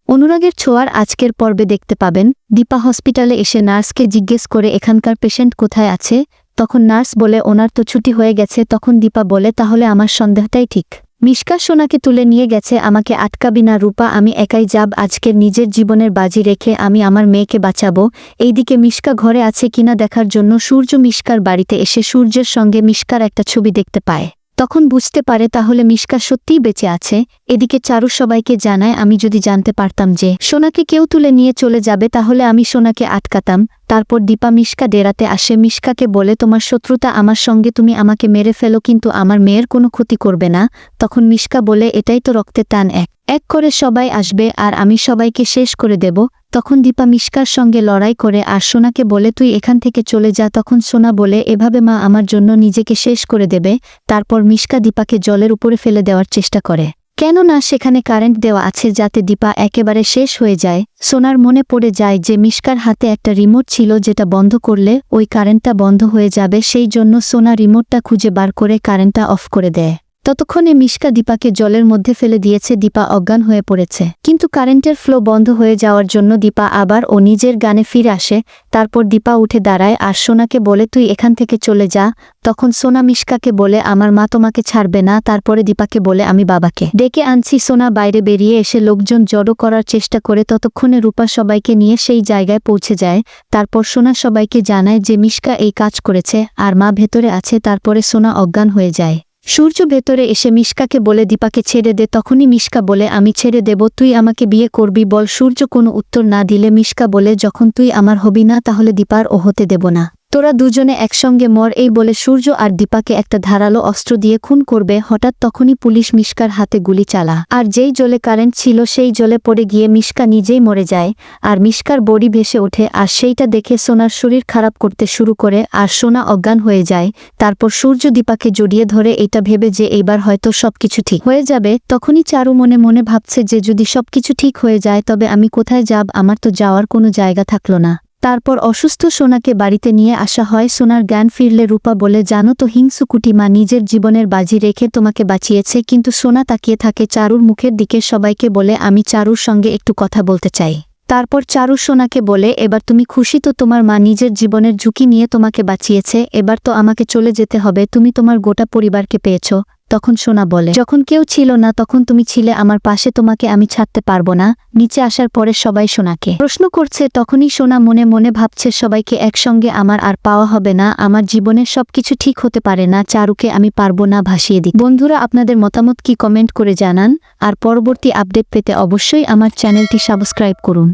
অনুরাগের ছোঁয়ার আজকের পর্বে দেখতে পাবেন দীপা হসপিটালে এসে নার্সকে জিজ্ঞেস করে এখানকার পেশেন্ট কোথায় আছে। তখন নার্স বলে ওনার তো ছুটি হয়ে গেছে। তখন দীপা বলে তাহলে আমার সন্দেহটাই ঠিক। মিশকা সোনাকে তুলে নিয়ে গেছে, আমাকে আটকাবি না রূপা, আমি একাই যাব। আজকের নিজের জীবনের বাজি রেখে আমি আমার মেয়েকে বাঁচাবো। এইদিকে মিশকা ঘরে আছে কিনা দেখার জন্য সূর্য মিশকার বাড়িতে এসে সূর্যের সঙ্গে মিশকার একটা ছবি দেখতে পায়। তখন বুঝতে পারে তাহলে মিশকা সত্যিই বেঁচে আছে। এদিকে চারু সবাইকে জানায় আমি যদি জানতে পারতাম যে সোনাকে কেউ তুলে নিয়ে চলে যাবে তাহলে আমি সোনাকে আটকাতাম। তারপর দীপা মিশকা ডেরাতে আসে, মিশকাকে বলে তোমার শত্রুতা আমার সঙ্গে, তুমি আমাকে মেরে ফেলো কিন্তু আমার মেয়ের কোনো ক্ষতি করবে না। তখন মিশকা বলে এটাই তো রক্তের টান, এক এক করে সবাই আসবে আর আমি সবাইকে শেষ করে দেব। তখন দীপা মিশকার সঙ্গে লড়াই করে আর সোনাকে বলে তুই এখান থেকে চলে যা। তখন সোনা বলে এভাবে মা আমার জন্য নিজেকে শেষ করে দেবে। তারপর মিশকা দীপাকে জলের উপরে ফেলে দেওয়ার চেষ্টা করে, কেননা সেখানে কারেন্ট দেওয়া আছে যাতে দীপা একেবারে শেষ হয়ে যায়। সোনার মনে পড়ে যায় যে মিশকার হাতে একটা রিমোট ছিল যেটা বন্ধ করলে ওই কারেন্টটা বন্ধ হয়ে যাবে, সেই জন্য সোনা রিমোটটা খুঁজে বার করে কারেন্টটা অফ করে দেয়। ততক্ষণে মিশকা দীপাকে জলের মধ্যে ফেলে দিয়েছে, দীপা অজ্ঞান হয়ে পড়েছে। কিন্তু কারেন্টের ফ্লো বন্ধ হয়ে যাওয়ার জন্য দীপা আবার ও নিজের গানে ফিরে আসে। তারপর দীপা উঠে দাঁড়ায় আর সোনাকে বলে তুই এখান থেকে চলে যা। তখন সোনা মিশকাকে বলে আমার মা তোমাকে ছাড়বে না। তারপরে দীপাকে বলে আমি বাবাকে ডেকে আনছি। সোনা বাইরে বেরিয়ে এসে লোকজন জড়ো করার চেষ্টা করে, ততক্ষণে রূপা সবাইকে নিয়ে সেই জায়গায় পৌঁছে যায়। তারপর সোনা সবাইকে জানায় যে মিশকা এই কাজ করেছে আর মা ভেতরে আছে। তারপরে সোনা অজ্ঞান হয়ে যায়। সূর্য ভেতরে এসে মিশকাকে বলে দীপাকে ছেড়ে দে। তখনই মিশকা বলে আমি ছেড়ে দেব, তুই আমাকে বিয়ে করবি বল। সূর্য কোনো উত্তর না দিলে মিশকা বলে যখন তুই আমার হবি না তাহলে দীপার ও হতে দেব না, তোরা দুজনে একসঙ্গে মর। এই বলে সূর্য আর দীপাকে একটা ধারালো অস্ত্র দিয়ে খুন করবে। হঠাৎ তখনই পুলিশ মিশকার হাতে গুলি চালা আর যেই জলে কারেন্ট ছিল সেই জলে পড়ে গিয়ে মিশকা নিজেই মরে যায় আর মিশকার বডি ভেসে ওঠে। আর সেইটা দেখে সোনার শরীর খারাপ করতে শুরু করে আর সোনা অজ্ঞান হয়ে যায়। তারপর সূর্য দীপাকে জড়িয়ে ধরে এটা ভেবে যে এইবার হয়তো সবকিছু ঠিক হয়ে যাবে। তখনই চারু মনে মনে ভাবছে যে যদি সবকিছু ঠিক হয়ে যায় তবে আমি কোথায় যাব, আমার তো যাওয়ার কোনো জায়গা থাকলো না। তারপর অসুস্থ সোনাকে বাড়িতে নিয়ে আসা হয়। সোনার জ্ঞান ফিরলে রূপা বলে জানো তো হিংসু কুটিমা নিজের জীবনের বাজি রেখে তোমাকে বাঁচিয়েছে। কিন্তু সোনা তাকিয়ে থাকে চারুর মুখের দিকে, সবাইকে বলে আমি চারুর সঙ্গে একটু কথা বলতে চাই। তারপর চারু সোনাকে বলে এবার তুমি খুশি তো, তোমার মা নিজের জীবনের ঝুঁকি নিয়ে তোমাকে বাঁচিয়েছে, এবার তো আমাকে চলে যেতে হবে, তুমি তোমার গোটা পরিবারকে পেয়েছ। তখন সোনা বলে যখন কেউ ছিল না তখন তুমি ছিলে আমার পাশে, তোমাকে আমি ছাড়তে পারবো না। নিচে আসার পরে সবাই সোনাকে প্রশ্ন করছে, তখনই সোনা মনে মনে ভাবছে সবাইকে একসঙ্গে আমার আর পাওয়া হবে না, আমার জীবনের সবকিছু ঠিক হতে পারে না, চারুকে আমি পারবো না ভাসিয়ে দিই। বন্ধুরা আপনাদের মতামত কি কমেন্ট করে জানান আর পরবর্তী আপডেট পেতে অবশ্যই আমার চ্যানেলটি সাবস্ক্রাইব করুন।